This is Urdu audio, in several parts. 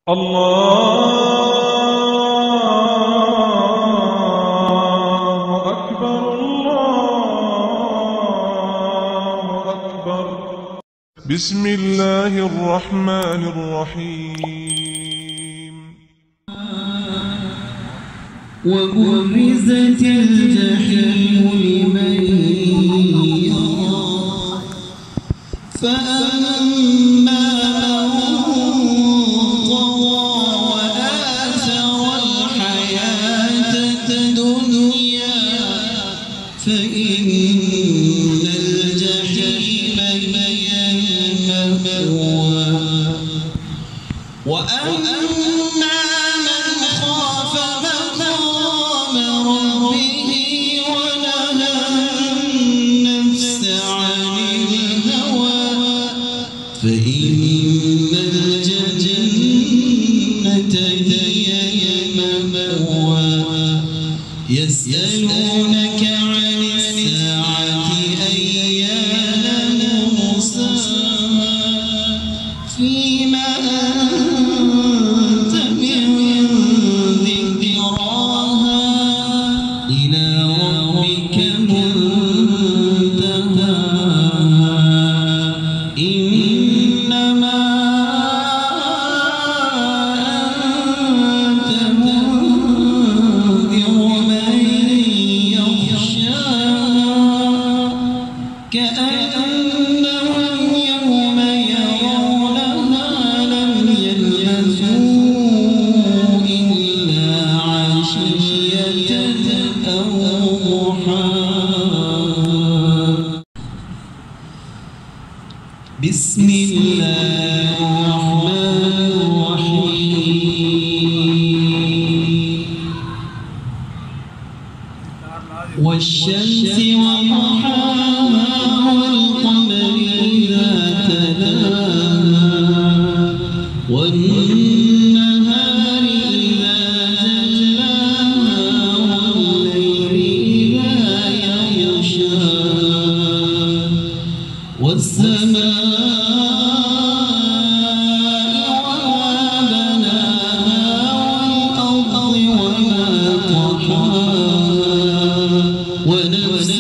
الله أكبر الله أكبر. بسم الله الرحمن الرحيم. وبرزت الجحيم لمن يرى فأما من طغى وآثر الحياة الدنيا فإن الجحيم هي المأوى وأما من خاف مقام ربه ونهى النفس عن الهوى فإن الجنة هي المأوى يسألونك عن الساعة أيان مرساها فيما أنت من ذكراها إلى ربك منتهاها إنما أنت منذر من يخشاها كأنهم يوم يرونها لم يلبثوا إلا عشية أو ضحاها. بسم الله الرحمن الرحيم. والشمس وضحاها والقمر إذا تلاها والنهار إذا جلاها والليل إذا يغشاها والسماء وما بناها والأرض وما طحاها ونفس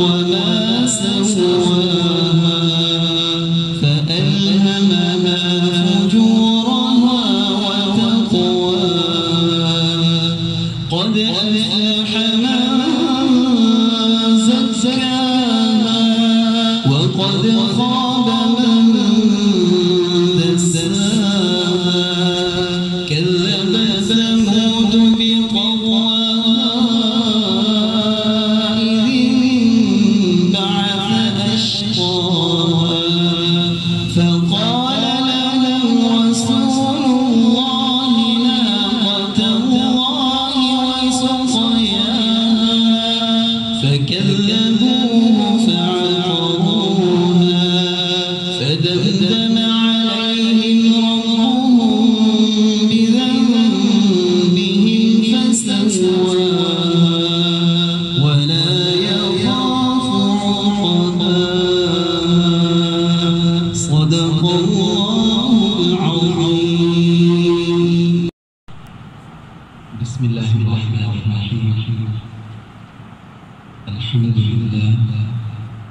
وما سواها فألهمها فجورها وتقواها قد أفلح من زكاها وقد خاب من دساها كذبت ثمود بطغواها إذ انبعث أشقاها فقال لهم رسول الله ناقة الله وسقياها فكذبوه فعقروها فدمدم عليهم ربهم بذنبهم فسواها ولا يخاف عقباها. صدق الله العظيم. بسم الله الرحمن الرحيم. الحمد لله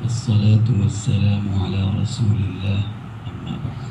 والصلاة والسلام على رسول الله أما بعد.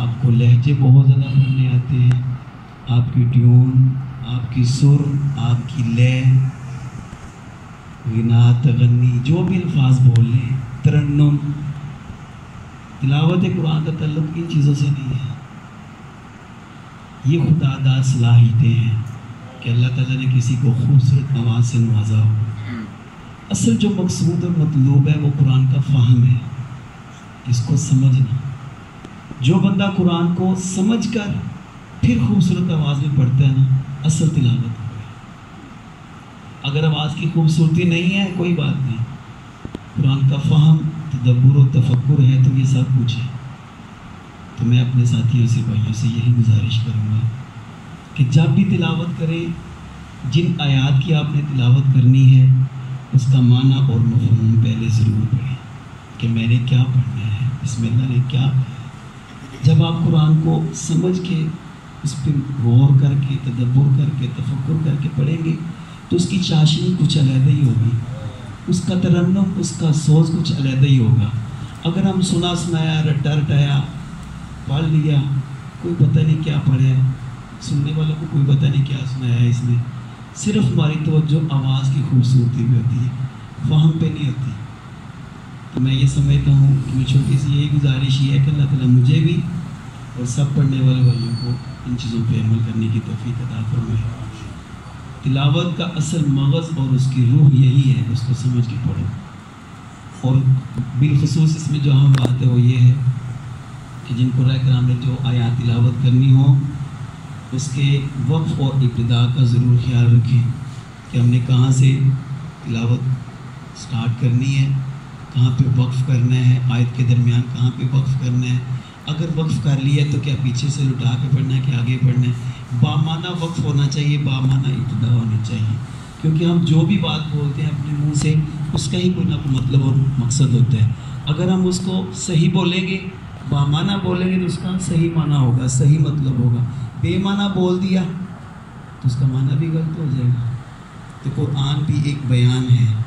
آپ کو لہجے بہت زیادہ پڑھنے آتے ہیں، آپ کی ٹیون، آپ کی سر، آپ کی لے، غنا، تغنی، جو بھی الفاظ بول لیں، ترنم، تلاوت قرآن کا تعلق ان چیزوں سے نہیں ہے۔ یہ خدا داد صلاحیتیں ہیں کہ اللہ تعالیٰ نے کسی کو خوبصورت آواز سے نوازا ہو۔ اصل جو مقصود اور مطلوب ہے وہ قرآن کا فہم ہے، اس کو سمجھنا۔ جو بندہ قرآن کو سمجھ کر پھر خوبصورت آواز میں پڑھتا ہے نا، اصل تلاوت ہو گئی۔ اگر آواز کی خوبصورتی نہیں ہے کوئی بات نہیں، قرآن کا فہم، تدبر و تفکر ہے تو یہ سب کچھ ہے۔ تو میں اپنے ساتھیوں سے، بھائیوں سے یہی گزارش کروں گا کہ جب بھی تلاوت کریں، جن آیات کی آپ نے تلاوت کرنی ہے اس کا معنی اور مفہوم پہلے ضرور پڑھیں کہ میں نے کیا پڑھنا ہے، بسم اللہ نے کیا۔ جب آپ قرآن کو سمجھ کے اس پہ غور کر کے، تدبر کر کے، تفکر کر کے پڑھیں گے تو اس کی چاشنی کچھ علیحدہ ہی ہوگی، اس کا ترنم، اس کا سوز کچھ علیحدہ ہی ہوگا۔ اگر ہم سنا سنایا، رٹا رٹایا پڑھ لیا، کوئی پتہ نہیں کیا پڑھا ہے، سننے والوں کو کوئی پتہ نہیں کیا سنایا ہے اس نے، صرف ہماری توجہ آواز کی خوبصورتی پہ ہوتی ہے، فہم پہ نہیں ہوتی۔ تو میں یہ سمجھتا ہوں کہ میں چھوٹی سی یہی گزارش یہ ہے کہ اللہ تعالیٰ مجھے بھی اور سب پڑھنے والے بھائیوں کو ان چیزوں پہ عمل کرنے کی توفیق عطا فرمائے۔ تلاوت کا اصل مغز اور اس کی روح یہی ہے، اس کو سمجھ کے پڑھو۔ اور بالخصوص اس میں جو اہم بات ہے وہ یہ ہے کہ جن قرآن کرام نے جو آیات تلاوت کرنی ہو اس کے وقف اور ابتدا کا ضرور خیال رکھیں کہ ہم نے کہاں سے تلاوت سٹارٹ کرنی ہے، کہاں پہ وقف کرنا ہے، آیت کے درمیان کہاں پہ وقف کرنا ہے۔ اگر وقف کر لیا تو کیا پیچھے سے لٹا کے پڑھنا ہے کہ آگے پڑھنا ہے؟ بامانہ وقف ہونا چاہیے، بامانہ ابتدا ہونی چاہیے، کیونکہ ہم جو بھی بات بولتے ہیں اپنے منہ سے اس کا ہی کوئی نہ کوئی مطلب اور مقصد ہوتا ہے۔ اگر ہم اس کو صحیح بولیں گے، بامانہ بولیں گے تو اس کا صحیح معنی ہوگا، صحیح مطلب ہوگا۔ بے معنی بول دیا تو اس کا معنی بھی غلط ہو جائے گا۔ تو قرآن بھی ایک بیان ہے،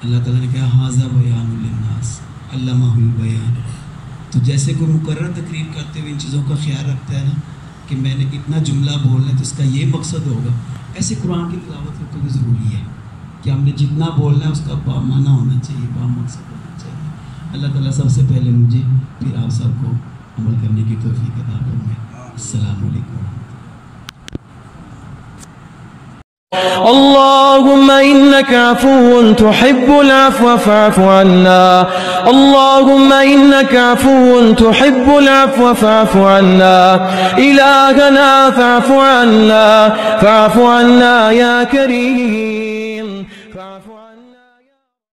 اللہ تعالیٰ نے کہا ھذا بیان للناس علمہ البیان۔ تو جیسے کوئی مقرر تقریر کرتے ہوئے ان چیزوں کا خیال رکھتا ہے نا کہ میں نے اتنا جملہ بولنا ہے تو اس کا یہ مقصد ہوگا، ایسے قرآن کی تلاوت کرتے ہوئے ضروری ہے کہ ہم نے جتنا بولنا ہے اس کا با معنی ہونا چاہیے، با مقصد ہونا چاہیے۔ اللہ تعالیٰ سب سے پہلے مجھے پھر آپ سب کو عمل کرنے کی توفیق عطا فرمائے۔ السلام علیکم۔ اللهم إنك عفو تحب العفو فاعف عنا، اللهم إنك عفو تحب العفو فاعف عنا، إلهنا فاعف عنا، فاعف عنا يا كريم۔